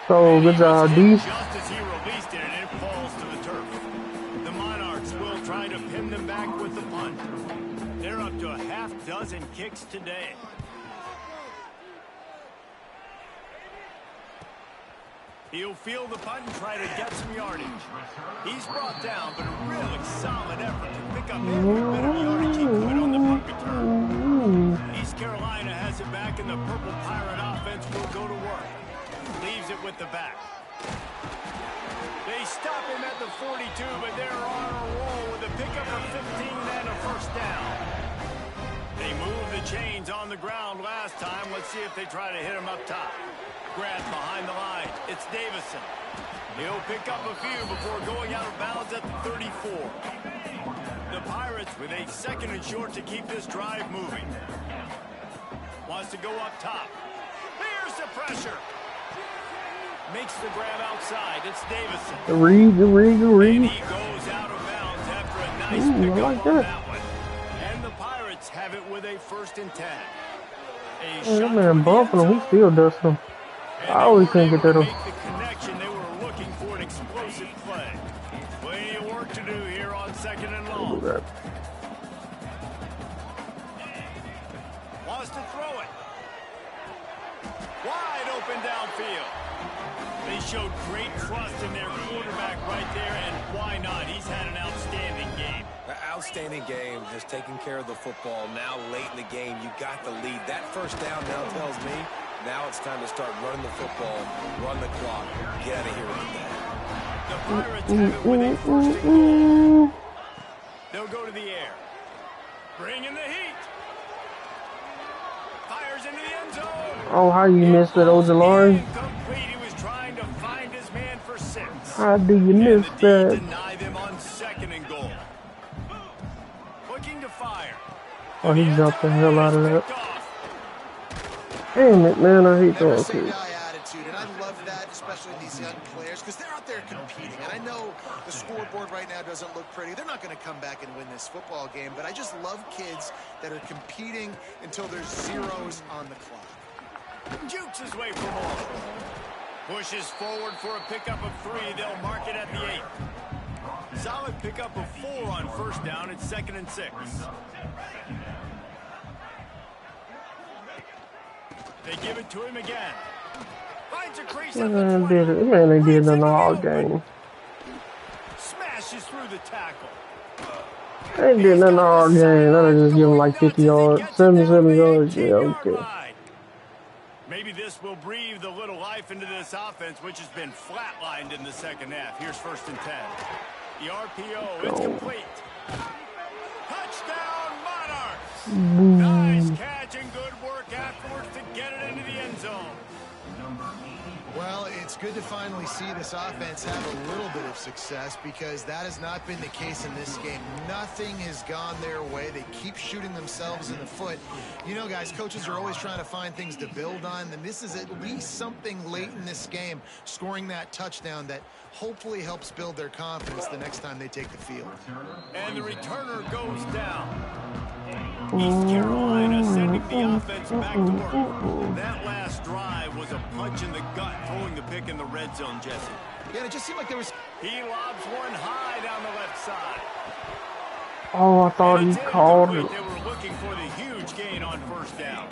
[SPEAKER 1] So, good job, D.
[SPEAKER 2] Just as he released it, and it falls to the turf. The Monarchs will try to pin them back with the punt. They're up to a half-dozen kicks today. He'll field the punt and try to get some yardage. He's brought down, but a really solid effort to pick up every bit of yardage he could on the punt return. East Carolina has it back, and the Purple Pirate offense will go to work. Leaves it with the back. They stop him at the 42, but they're on a roll with a pickup of 15 and a first down. They moved the chains on the ground last time. Let's see if they try to hit him up top. Grab behind the line. It's Davison. He'll pick up a few before going out of bounds at the 34. The Pirates with a 2nd and short to keep this drive moving. Wants to go up top. Here's the pressure. Makes the grab outside. It's Davison.
[SPEAKER 1] The read.
[SPEAKER 2] And he goes out of bounds after a nice pickup
[SPEAKER 1] like
[SPEAKER 2] on
[SPEAKER 1] that.
[SPEAKER 2] that one. And the Pirates have it with a 1st and 10.
[SPEAKER 1] Oh, that man bumping him. He still does him. I always couldn't get that.
[SPEAKER 2] Make the connection. They were looking for an explosive play. Plenty of work to do here on 2nd and long. Wants to throw it. Wide open downfield. They showed great trust in their quarterback right there, and why not? He's had an outstanding game.
[SPEAKER 4] The outstanding game has taken care of the football. Now late in the game, you got the lead. That first down now tells me now it's time to start running the football, run the clock, get out of here with that.
[SPEAKER 2] The Pirates have it with a 1st and goal. They'll go to the air. Bring in the heat. Fires into the end zone.
[SPEAKER 1] Oh, how you missed that, Ojolari?
[SPEAKER 2] Incomplete. He was trying to find his man for 6.
[SPEAKER 1] How do you miss
[SPEAKER 2] And the D
[SPEAKER 1] that?
[SPEAKER 2] deny them on 2nd and goal. Looking to fire.
[SPEAKER 1] Oh, he jumped the hell out of that. Damn it, man, I hate
[SPEAKER 3] Never
[SPEAKER 1] that
[SPEAKER 3] say
[SPEAKER 1] kid.
[SPEAKER 3] die attitude, and I love that, especially these young players, because they're out there competing. And I know the scoreboard right now doesn't look pretty. They're not going to come back and win this football game, but I just love kids that are competing until there's zeros on the clock.
[SPEAKER 2] Jukes his way for more. Pushes forward for a pickup of 3. They'll mark it at the 8. Solid pickup of 4 on first down. It's 2nd and 6. They give it to him again. Finds a crease at the 20.
[SPEAKER 1] Man, they did in all game.
[SPEAKER 2] Smashes through the tackle.
[SPEAKER 1] They did in all game. That'll just give him like 50 yards, 77 yards. Yeah, okay.
[SPEAKER 2] Maybe this will breathe a little life into this offense, which has been flatlined in the second half. Here's 1st and 10. The RPO, it's complete. Touchdown, Monarchs! Nice catch and good work afterwards to get it into the end zone.
[SPEAKER 3] Well, it's good to finally see this offense have a little bit of success because that has not been the case in this game. Nothing has gone their way. They keep shooting themselves in the foot. You know, guys, coaches are always trying to find things to build on, and this is at least something late in this game, scoring that touchdown that hopefully helps build their confidence the next time they take the field.
[SPEAKER 2] And the returner goes down. East Carolina sending the offense back to work. That last drive was a punch in the gut, throwing the pick in the red zone, Jesse.
[SPEAKER 3] Yeah, it just seemed like there was...
[SPEAKER 2] He lobs one high down the left side.
[SPEAKER 1] Oh, I thought he called it.
[SPEAKER 2] They were looking for the huge gain on first down.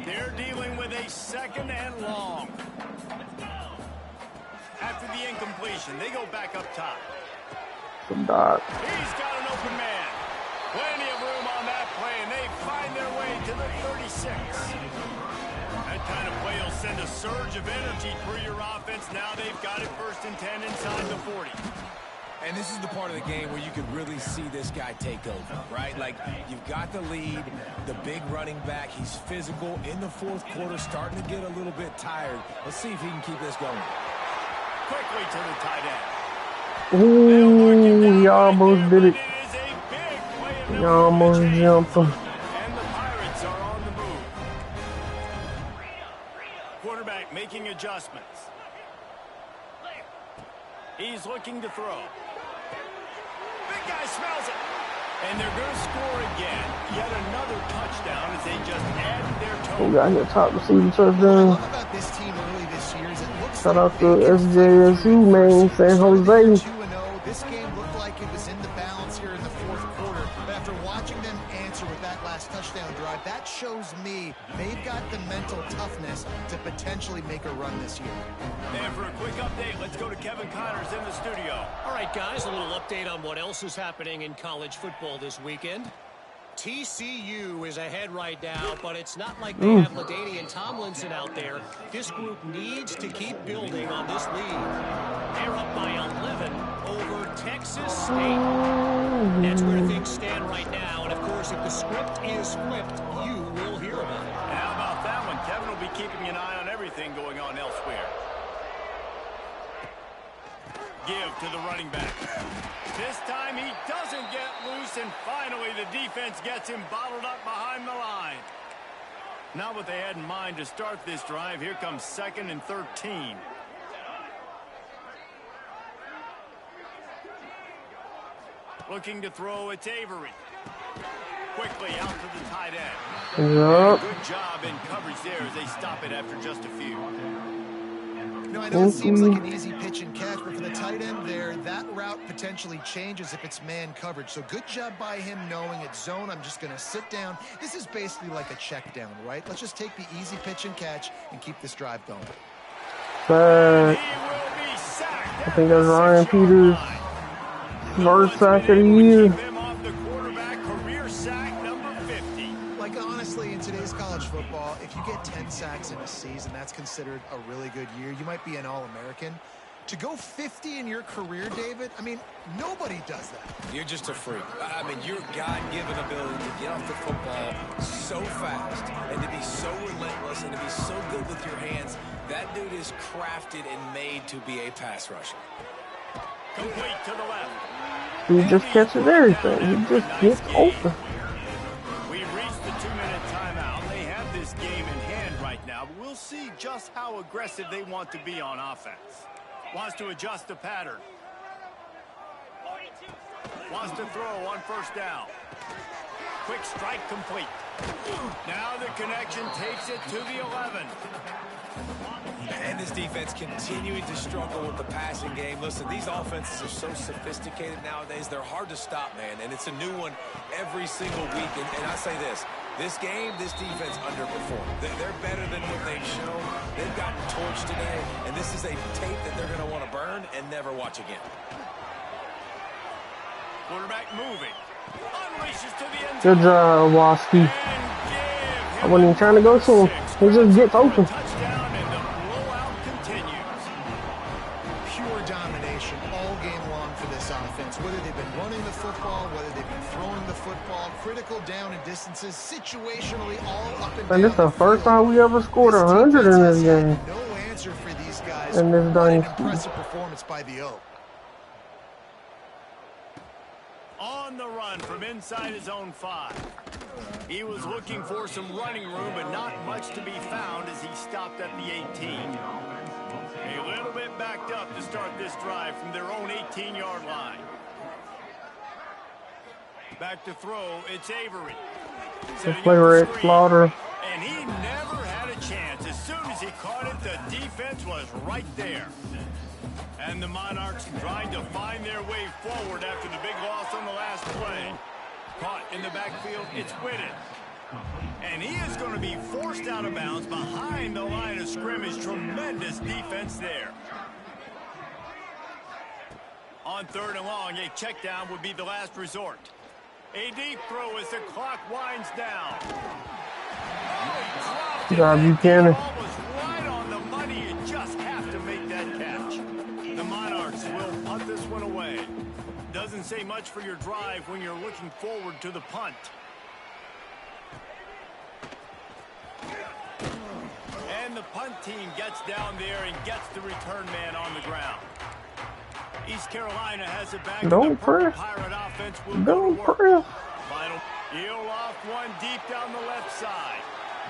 [SPEAKER 2] They're dealing with a 2nd and long. After the incompletion, they go back up top.
[SPEAKER 1] Some dot.
[SPEAKER 2] He's got an open man. Plenty of room on that play, and they find their way to the 36. That kind of play will send a surge of energy through your offense. Now they've got it 1st and 10 inside the 40.
[SPEAKER 4] And this is the part of the game where you could really see this guy take over, right? Like, you've got the lead, the big running back. He's physical in the 4th quarter, starting to get a little bit tired. Let's see if he can keep this going.
[SPEAKER 2] Quickly to the tight end.
[SPEAKER 1] Ooh, he almost did it. He almost jumped him.
[SPEAKER 2] And the Pirates are on the move. Quarterback making adjustments. He's looking to throw. Big guy smells it. And they're going to score again. Yet another touchdown as they just add their total.
[SPEAKER 1] We got here top receiving
[SPEAKER 3] What I
[SPEAKER 1] touchdown.
[SPEAKER 3] love about this team early this year is it looks
[SPEAKER 1] Shout
[SPEAKER 3] like
[SPEAKER 1] out to SJSU, man, San Jose.
[SPEAKER 3] 2-0. This game looked like it was in the balance here in the 4th quarter. But after watching them answer with that last touchdown drive, that shows me they've got the mental toughness to potentially make a run this year.
[SPEAKER 2] And for a quick update, let's go to Kevin Connors in the studio.
[SPEAKER 5] All right, guys, a little update on what else is happening in college football this weekend. TCU is ahead right now, but it's not like they have LaDainian Tomlinson out there. This group needs to keep building on this lead. They're up by 11 over Texas State. That's where things stand right now, and of course, if the script is flipped, you will hear about it.
[SPEAKER 2] And how about that one? Kevin will be keeping an eye on everything going on elsewhere. Give to the running back. This time he doesn't get loose, and finally the defense gets him bottled up behind the line. Not what they had in mind to start this drive. Here comes 2nd and 13. Looking to throw, it's Avery. Quickly out to the tight end.
[SPEAKER 1] Yup.
[SPEAKER 2] Good job in coverage there as they stop it after just a few.
[SPEAKER 3] You know, I know it seems like an easy pitch and catch, but for the tight end there, that route potentially changes if it's man coverage. So good job by him knowing it's zone. I'm just going to sit down. This is basically like a check down, right? Let's just take the easy pitch and catch and keep this drive going.
[SPEAKER 1] But I think that's Ryan Peters' first sack of the year.
[SPEAKER 3] Like, honestly, in today's college football, if you get 10 sacks in a season, that's considered a really good year. You might be an All-American. To go 50 in your career, David, I mean, nobody does that.
[SPEAKER 4] You're just a freak. I mean, your God-given ability to get off the football so fast and to be so relentless and to be so good with your hands, that dude is crafted and made to be a pass rusher.
[SPEAKER 2] Complete to the left.
[SPEAKER 1] He just catches everything. He just gets open.
[SPEAKER 2] We've reached the 2-minute timeout. They have this game in hand right now, but we'll see just how aggressive they want to be on offense. Wants to adjust the pattern. Wants to throw on first down. quick strike complete. Now the connection takes it to the 11.
[SPEAKER 4] And this defense continuing to struggle with the passing game. Listen, these offenses are so sophisticated nowadays. They're hard to stop, man. And it's a new one every single week. And I say this game, this defense underperformed. They're better than what they've shown. They've gotten torched today. And this is a tape that they're going to want to burn and never watch again.
[SPEAKER 2] Quarterback moving. Unleashes to the end
[SPEAKER 1] Good job, Waski. I wasn't even trying to go to him. He just gets open.
[SPEAKER 2] Touchdown, and the blowout continues.
[SPEAKER 3] Pure domination all game long for this offense. Whether they've been running the football, whether they've been throwing the football, critical down and distances, situationally all up and down.
[SPEAKER 1] And this is the first time we ever scored 100 in this game.
[SPEAKER 3] No answer for these guys.
[SPEAKER 1] In this
[SPEAKER 3] What an
[SPEAKER 1] dynasty.
[SPEAKER 3] impressive performance by the O.
[SPEAKER 2] On the run from inside his own 5. He was looking for some running room, but not much to be found as he stopped at the 18. A little bit backed up to start this drive from their own 18-yard line. Back to throw, it's Avery.
[SPEAKER 1] The player at Slaughter.
[SPEAKER 2] And he never had a chance. As soon as he caught it, the defense was right there. And the Monarchs trying to find their way forward after the big loss on the last play. Caught in the backfield, it's Whitted. And he is going to be forced out of bounds behind the line of scrimmage. Tremendous defense there. On 3rd and long, a check down would be the last resort. A deep throw as the clock winds down. Oh,
[SPEAKER 1] Good job, Buchanan.
[SPEAKER 2] the ball was right on the money. You just have to make that catch. The Monarchs will punt this one away. Doesn't say much for your drive when you're looking forward to the punt. And the punt team gets down there and gets the return man on the ground. East Carolina has it back.
[SPEAKER 1] Don't press.
[SPEAKER 2] Pirate offense will
[SPEAKER 1] Don't
[SPEAKER 2] go to work.
[SPEAKER 1] press.
[SPEAKER 2] Final. He'll off one deep down the left side.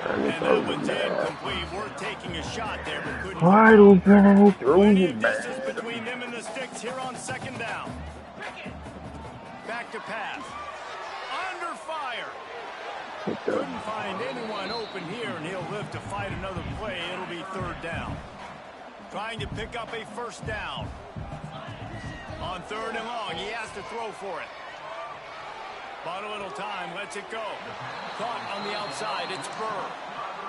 [SPEAKER 2] And that one's incomplete. We're taking a shot there, but couldn't.
[SPEAKER 1] Wide open and he threw
[SPEAKER 2] Plenty
[SPEAKER 1] it
[SPEAKER 2] of
[SPEAKER 1] back.
[SPEAKER 2] distance between them and the sticks here on 2nd down. Back to pass. Under fire. Couldn't find anyone open here, and he'll live to fight another play. It'll be 3rd down. Trying to pick up a 1st down. On 3rd and long, he has to throw for it. Bought a little time, lets it go. Caught on the outside, it's Burr.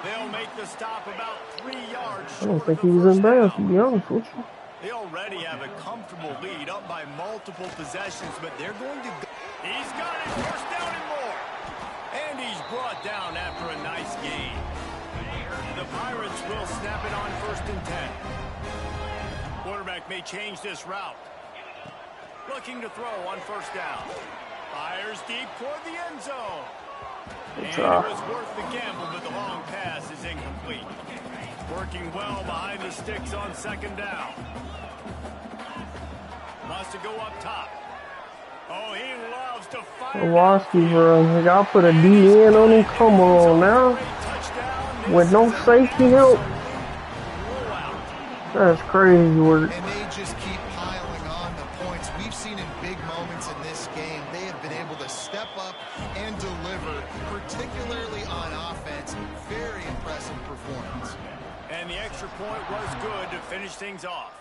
[SPEAKER 2] They'll make the stop about 3 yards
[SPEAKER 1] I don't
[SPEAKER 2] short
[SPEAKER 1] think
[SPEAKER 2] of
[SPEAKER 1] he
[SPEAKER 2] the
[SPEAKER 1] was
[SPEAKER 2] first
[SPEAKER 1] in bad,
[SPEAKER 2] down.
[SPEAKER 1] to be honest with you.
[SPEAKER 2] They already have a comfortable lead, up by multiple possessions, but they're going to go. He's got it, 1st down and more. And he's brought down after a nice gain. The Pirates will snap it on 1st and 10. Quarterback may change this route. Looking to throw on 1st down. Fires deep toward the end zone. And it was worth the gamble, but the long pass is incomplete. Working well behind the sticks on 2nd down. Wants to go up top. Oh, he loves to fire.
[SPEAKER 1] Waski, bro. Y'all put a DN on him. Come on now. With no safety help. That's crazy work.
[SPEAKER 3] And they just keep piling on the points. We've seen in big moments in this game, they have been able to step up and deliver, particularly on offense. Very impressive performance.
[SPEAKER 2] And the extra point was good to finish things off.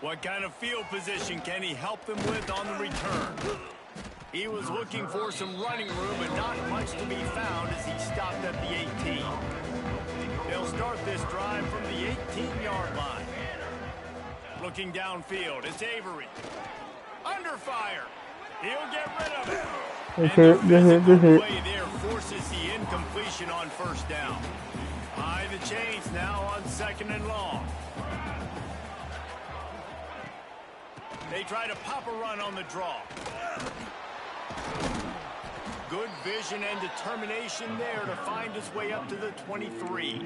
[SPEAKER 2] What kind of field position can he help them with on the return? He was looking for some running room, but not much to be found as he stopped at the 18. They'll start this drive from the 18-yard line. Looking downfield, it's Avery. Under fire. He'll get rid of it.
[SPEAKER 1] Good hit.
[SPEAKER 2] Play there forces the incompletion on 1st down. High the chains now on 2nd and long. They try to pop a run on the draw. Good vision and determination there to find his way up to the 23.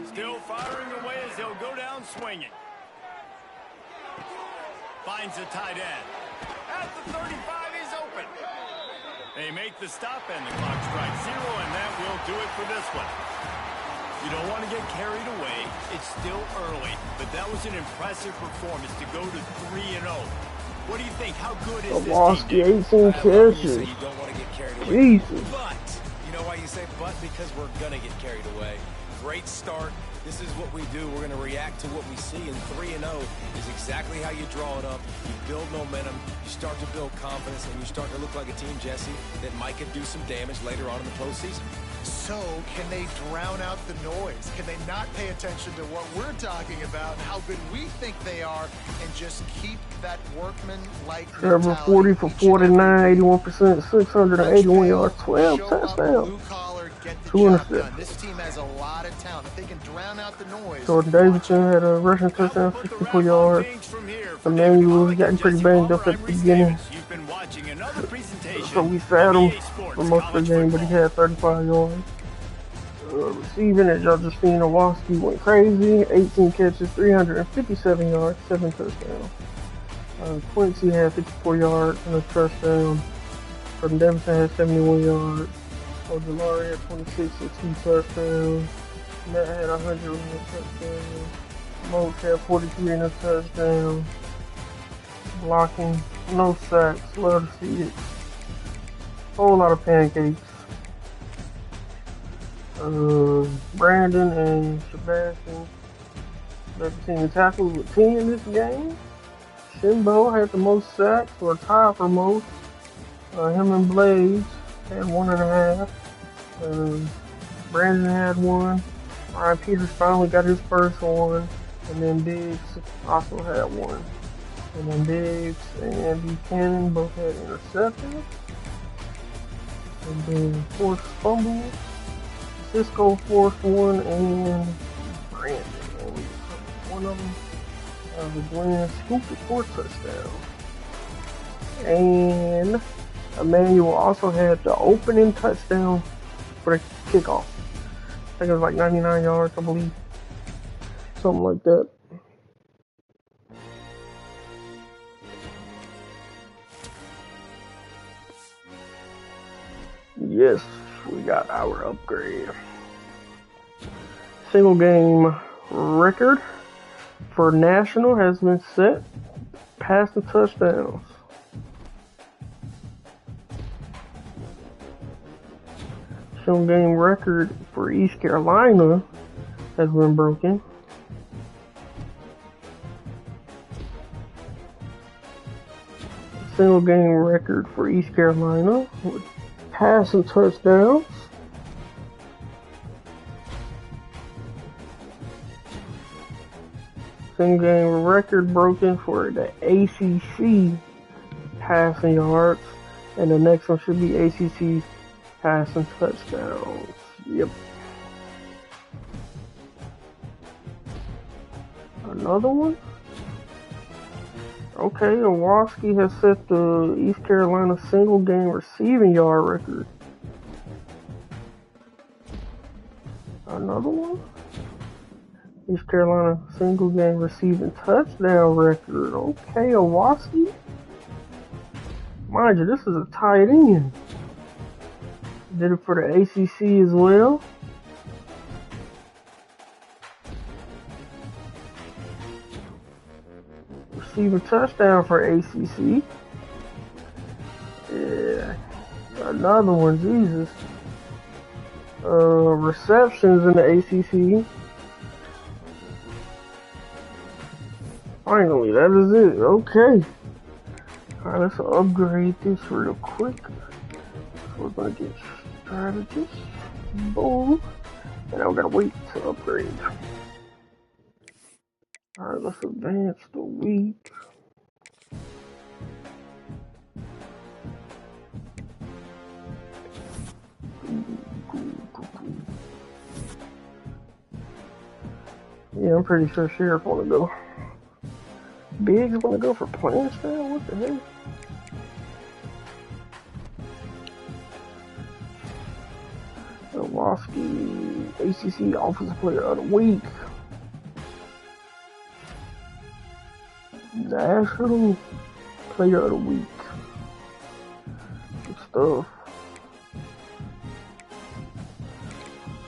[SPEAKER 2] Still firing away as they'll go down swinging. Finds the tight end. At the 35, he's open. They make the stop and the clock strikes 0, and that will do it for this one. You don't want to get carried away. It's still early, but that was an impressive performance to go to 3-0. What do you think? How good is this
[SPEAKER 1] Kowalski,
[SPEAKER 2] team?
[SPEAKER 1] 18 catches.
[SPEAKER 4] You don't want to get carried away.
[SPEAKER 1] Jesus.
[SPEAKER 4] But, you know why you say but? Because we're going to get carried away. Great start. This is what we do. We're going to react to what we see, and 3-0 is exactly how you draw it up. You build momentum, you start to build confidence, and you start to look like a team, Jesse, that might could do some damage later on in the postseason.
[SPEAKER 3] So, can they drown out the noise? Can they not pay attention to what we're talking about, how good we think they are, and just keep that workman-like
[SPEAKER 1] Trevor 40 for 49, 81%, 681 yards, 12 touchdowns. Two interceptions.
[SPEAKER 3] This team has a lot of talent. If they can drown out the noise.
[SPEAKER 1] Jordan Davidson had a rushing touchdown, 64 yards. Emmanuel was getting pretty banged up at the beginning, so we sat him for most of the game, but he had 35 yards. Receiving, as y'all just seen, Kowalski went crazy, 18 catches, 357 yards, 7 touchdowns. Quincy had 54 yards and a touchdown. Jordan Davidson had 71 yards. Ojolari had 26 and 2 touchdowns. Matt had 100 and a touchdown. Moat had 43 and a touchdown. Blocking, no sacks, love to see it. Whole lot of pancakes. Brandon and Sebastian led the team tackles with 10 in this game. Shinbo had the most sacks, or tied for most. Him and Blaze had 1.5. Brandon had 1. Ryan Peters finally got his first one. And then Diggs also had 1. And then Diggs and Buchanan both had interceptions. And then forced fumbles. Cisco forced 1, and Brandon only one of them. Glenn scooped it for a touchdown. And Emmanuel also had the opening touchdown for the kickoff. I think it was like 99 yards, I believe. Something like that. Yes, we got our upgrade. Single game record for National has been set. Passing touchdowns. Single game record for East Carolina has been broken. Single game record for East Carolina with passing touchdowns. Single game record broken for the ACC passing yards, and the next one should be ACC passing touchdowns. Yep. Another one? Okay, Kowalski has set the East Carolina single game receiving yard record. Another one? East Carolina single game receiving touchdown record. Okay, Kowalski. Mind you, this is a tight end. Did it for the ACC as well. Receiving touchdown for ACC. Yeah. Another one, Jesus. Receptions in the ACC. Finally, that is it. Okay. Alright, let's upgrade this real quick. We're gonna get strategist. Boom. And now we're gonna wait to upgrade. Alright, let's advance the week. Yeah, I'm pretty sure Sheriff wanna go. Biggs wanna go for playing style? What the heck? Kowalski, ACC Offensive Player of the Week. National Player of the Week. Good stuff.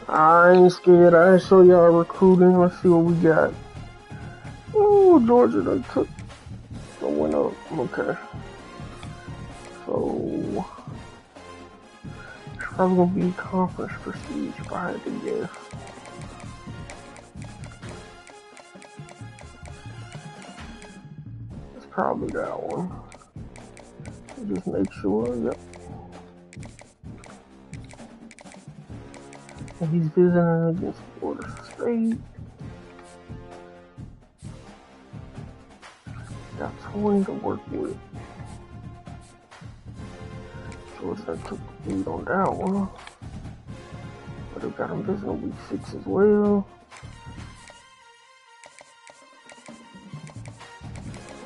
[SPEAKER 1] I ain't scared. I show y'all recruiting. Let's see what we got. Oh, Georgia done took the win up. Okay. So it's probably gonna be conference prestige if I had to guess. It's probably that one. Just make sure, yep. And he's visiting against Florida State. Got 20 to work with. Georgia took the lead on that one. But they got him visiting week 6 as well.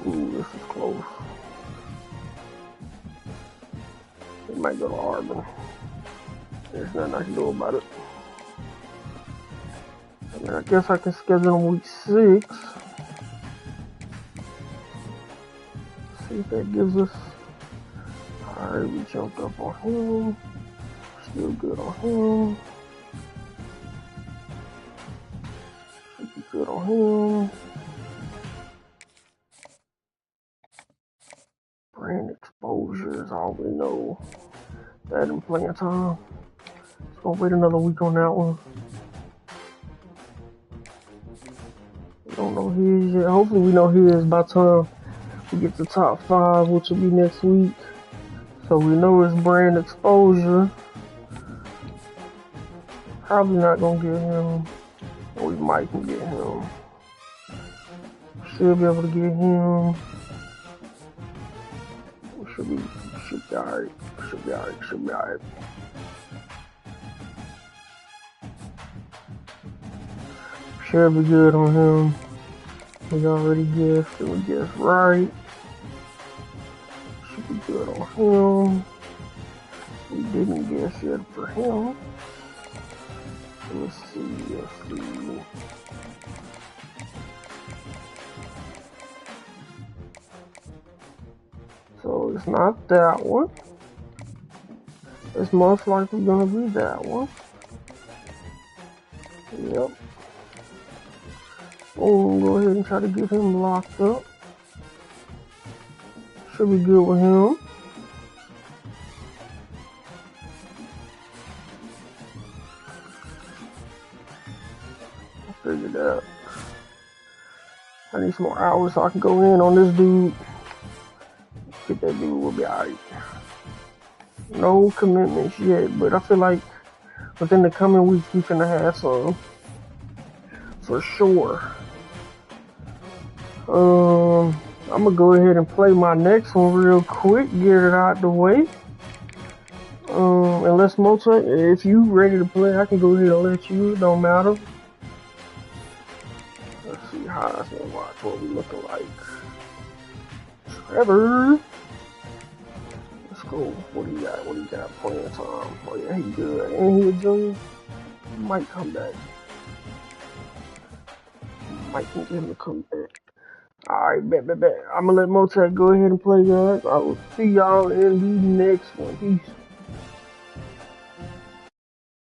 [SPEAKER 1] Ooh, this is close. They might go to Auburn. There's nothing I can do about it. I mean, I guess I can schedule him week 6. See if that gives us. Alright, we jumped up on him. Still good on him. Should be good on him. Brand exposure is all we know. That in playing time. Let's go wait another week on that one. We don't know his yet. Hopefully we know his by the time we get to top 5, which will be next week. So we know it's brand exposure. Probably not gonna get him. Or we might can get him. Should be able to get him. We should be alright. Should be alright. Should be good on him. We already guessed and we guessed right. Should be good on him. We didn't guess yet for him. Let's see. So it's not that one. It's most likely gonna be that one. Yep. We'll go ahead and try to get him locked up. Should be good with him. I figured that. I need some more hours so I can go in on this dude. Get that dude, will be alright. No commitments yet, but I feel like within the coming weeks we finna have some. For sure. I'm gonna go ahead and play my next one real quick, get it out the way. Unless Mozart, if you ready to play, I can go ahead and let you. It don't matter. Let's see how I can watch what we looking like. Trevor. Let's go. What do you got? What do you got playing time? Oh yeah, he good. And he a junior. He might come back. Might can get him to come back. Alright, bet. I'm gonna let Motec go ahead and play, guys. I will see y'all in the next one. Peace.